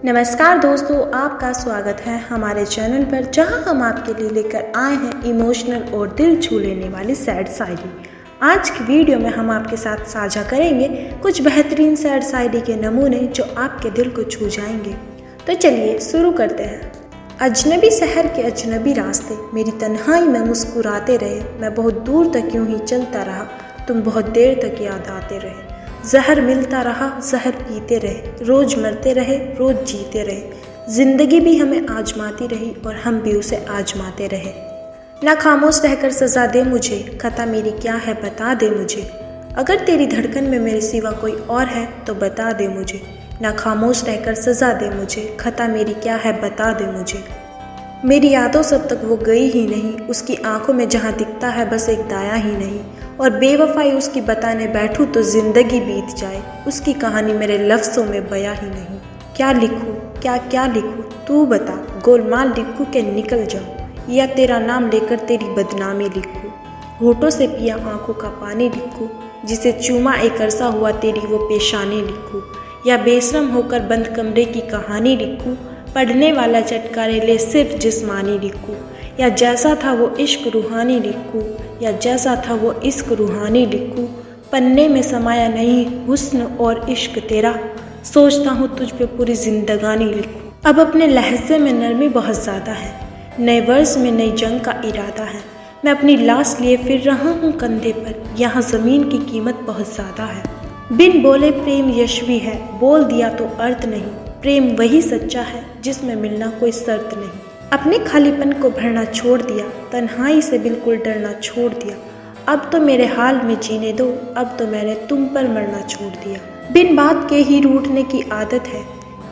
नमस्कार दोस्तों, आपका स्वागत है हमारे चैनल पर, जहां हम आपके लिए लेकर आए हैं इमोशनल और दिल छू लेने वाली सैड शायरी। आज की वीडियो में हम आपके साथ साझा करेंगे कुछ बेहतरीन सैड शायरी के नमूने जो आपके दिल को छू जाएंगे। तो चलिए शुरू करते हैं। अजनबी शहर के अजनबी रास्ते मेरी तन्हाई में मुस्कुराते रहे, मैं बहुत दूर तक यूं ही चलता रहा, तुम बहुत देर तक याद आते रहे। जहर मिलता रहा, जहर पीते रहे, रोज मरते रहे, रोज जीते रहे। जिंदगी भी हमें आजमाती रही और हम भी उसे आजमाते रहे। ना खामोश रहकर सजा दे मुझे, खता मेरी क्या है बता दे मुझे। अगर तेरी धड़कन में मेरे सिवा कोई और है तो बता दे मुझे। ना खामोश रहकर सजा दे मुझे, खता मेरी क्या है बता दे मुझे। मेरी यादों सब तक वो गई ही नहीं, उसकी आंखों में जहाँ दिखता है बस एक दाया ही नहीं। और बेवफाई उसकी बताने बैठूं तो जिंदगी बीत जाए, उसकी कहानी मेरे लफ्ज़ों में बयां ही नहीं। क्या लिखूं, क्या क्या लिखूं तू बता, गोलमाल लिखूं कि निकल जाऊं, या तेरा नाम लेकर तेरी बदनामी लिखूं। होठों से पिया आंखों का पानी लिखूं, जिसे चूमा एक अरसा हुआ तेरी वो पेशानी लिखूं। या बेशरम होकर बंद कमरे की कहानी लिखूं, पढ़ने वाला चटकारे ले सिर्फ जिस्मानी लिखूं। या जैसा था वो इश्क रूहानी लिखूं, या जैसा था वो इश्क रूहानी लिखूं। पन्ने में समाया नहीं हुस्न और इश्क तेरा, सोचता हूँ तुझ पे पूरी जिंदगानी लिखूं। अब अपने लहजे में नरमी बहुत ज़्यादा है, नए वर्ष में नई जंग का इरादा है। मैं अपनी लाश लिए फिर रहा हूँ कंधे पर, यहाँ ज़मीन की कीमत बहुत ज़्यादा है। बिन बोले प्रेम यशवी है, बोल दिया तो अर्थ नहीं। प्रेम वही सच्चा है जिसमें मिलना कोई शर्त नहीं। अपने खालीपन को भरना छोड़ दिया, तन्हाई से बिल्कुल डरना छोड़ दिया। अब तो मेरे हाल में जीने दो, अब तो मैंने तुम पर मरना छोड़ दिया। बिन बात के ही रूठने की आदत है,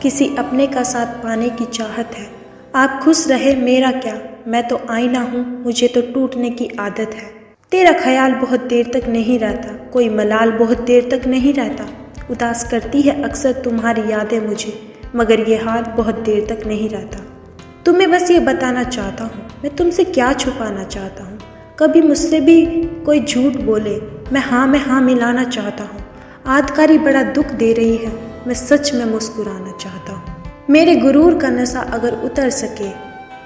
किसी अपने का साथ पाने की चाहत है। आप खुश रहे मेरा क्या, मैं तो आईना हूँ, मुझे तो टूटने की आदत है। तेरा ख्याल बहुत देर तक नहीं रहता, कोई मलाल बहुत देर तक नहीं रहता। उदास करती है अक्सर तुम्हारी यादें मुझे, मगर ये हाल बहुत देर तक नहीं रहता। तुम्हें बस ये बताना चाहता हूँ, मैं तुमसे क्या छुपाना चाहता हूँ। कभी मुझसे भी कोई झूठ बोले, मैं हाँ मिलाना चाहता हूँ। आदकारी बड़ा दुख दे रही है, मैं सच में मुस्कुराना चाहता हूँ। मेरे गुरूर का नशा अगर उतर सके,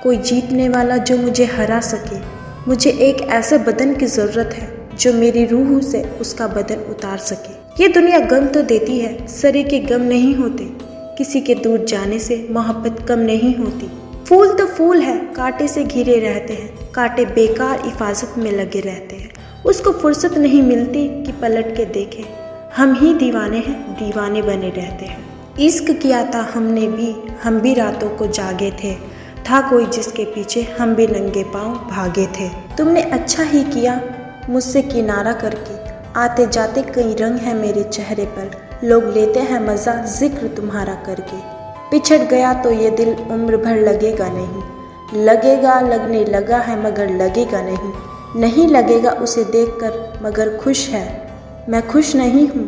कोई जीतने वाला जो मुझे हरा सके। मुझे एक ऐसे बदन की ज़रूरत है जो मेरी रूह से उसका बदन उतार सके। ये दुनिया गम तो देती है, सरे के गम नहीं होते। किसी के दूर जाने से मोहब्बत कम नहीं होती। फूल तो फूल है, कांटे से घिरे रहते हैं, कांटे बेकार हिफाजत में लगे रहते हैं। उसको फुर्सत नहीं मिलती कि पलट के देखे। हम ही दीवाने हैं, दीवाने बने रहते हैं। इश्क किया था हमने भी, हम भी रातों को जागे थे। था कोई जिसके पीछे हम भी नंगे पांव भागे थे। तुमने अच्छा ही किया मुझसे किनारा करके, आते जाते कई रंग है मेरे चेहरे पर। लोग लेते हैं मज़ा जिक्र तुम्हारा करके। पिछड़ गया तो ये दिल उम्र भर लगेगा नहीं, लगेगा लगने लगा है मगर लगेगा नहीं। नहीं लगेगा उसे देखकर मगर खुश है, मैं खुश नहीं हूँ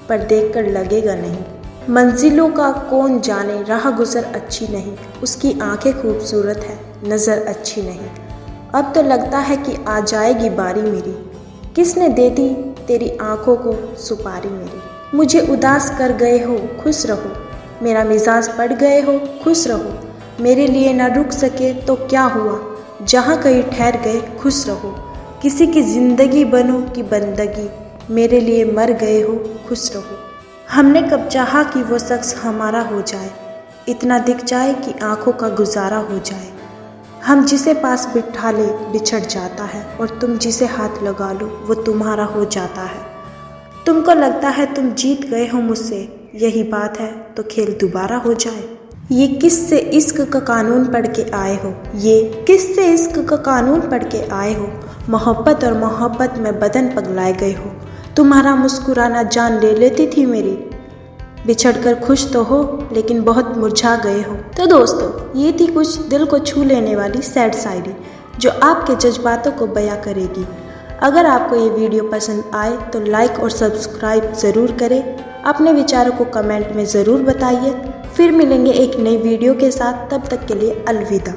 पर देखकर लगेगा नहीं। मंजिलों का कौन जाने, राह गुजर अच्छी नहीं, उसकी आंखें खूबसूरत है, नज़र अच्छी नहीं। अब तो लगता है कि आ जाएगी बारी मेरी, किसने दे दी तेरी आंखों को सुपारी मेरी। मुझे उदास कर गए हो, खुश रहो, मेरा मिजाज पड़ गए हो, खुश रहो। मेरे लिए ना रुक सके तो क्या हुआ, जहाँ कहीं ठहर गए खुश रहो। किसी की ज़िंदगी बनो कि बंदगी, मेरे लिए मर गए हो, खुश रहो। हमने कब चाहा कि वो शख्स हमारा हो जाए, इतना दिख जाए कि आंखों का गुजारा हो जाए। हम जिसे पास बिठा ले बिछड़ जाता है, और तुम जिसे हाथ लगा लो वो तुम्हारा हो जाता है। तुमको लगता है तुम जीत गए हो मुझसे, यही बात है तो खेल दोबारा हो जाए। ये किससे इश्क का कानून पढ़ के आए हो, ये किससे इश्क का कानून पढ़ के आए हो। मोहब्बत और मोहब्बत में बदन पगलाए गए हो। तुम्हारा मुस्कुराना जान ले लेती थी मेरी, बिछड़कर खुश तो हो लेकिन बहुत मुरझा गए हो। तो दोस्तों, ये थी कुछ दिल को छू लेने वाली सैड शायरी जो आपके जज्बातों को बयां करेगी। अगर आपको ये वीडियो पसंद आए तो लाइक और सब्सक्राइब ज़रूर करें। अपने विचारों को कमेंट में ज़रूर बताइए। फिर मिलेंगे एक नई वीडियो के साथ, तब तक के लिए अलविदा।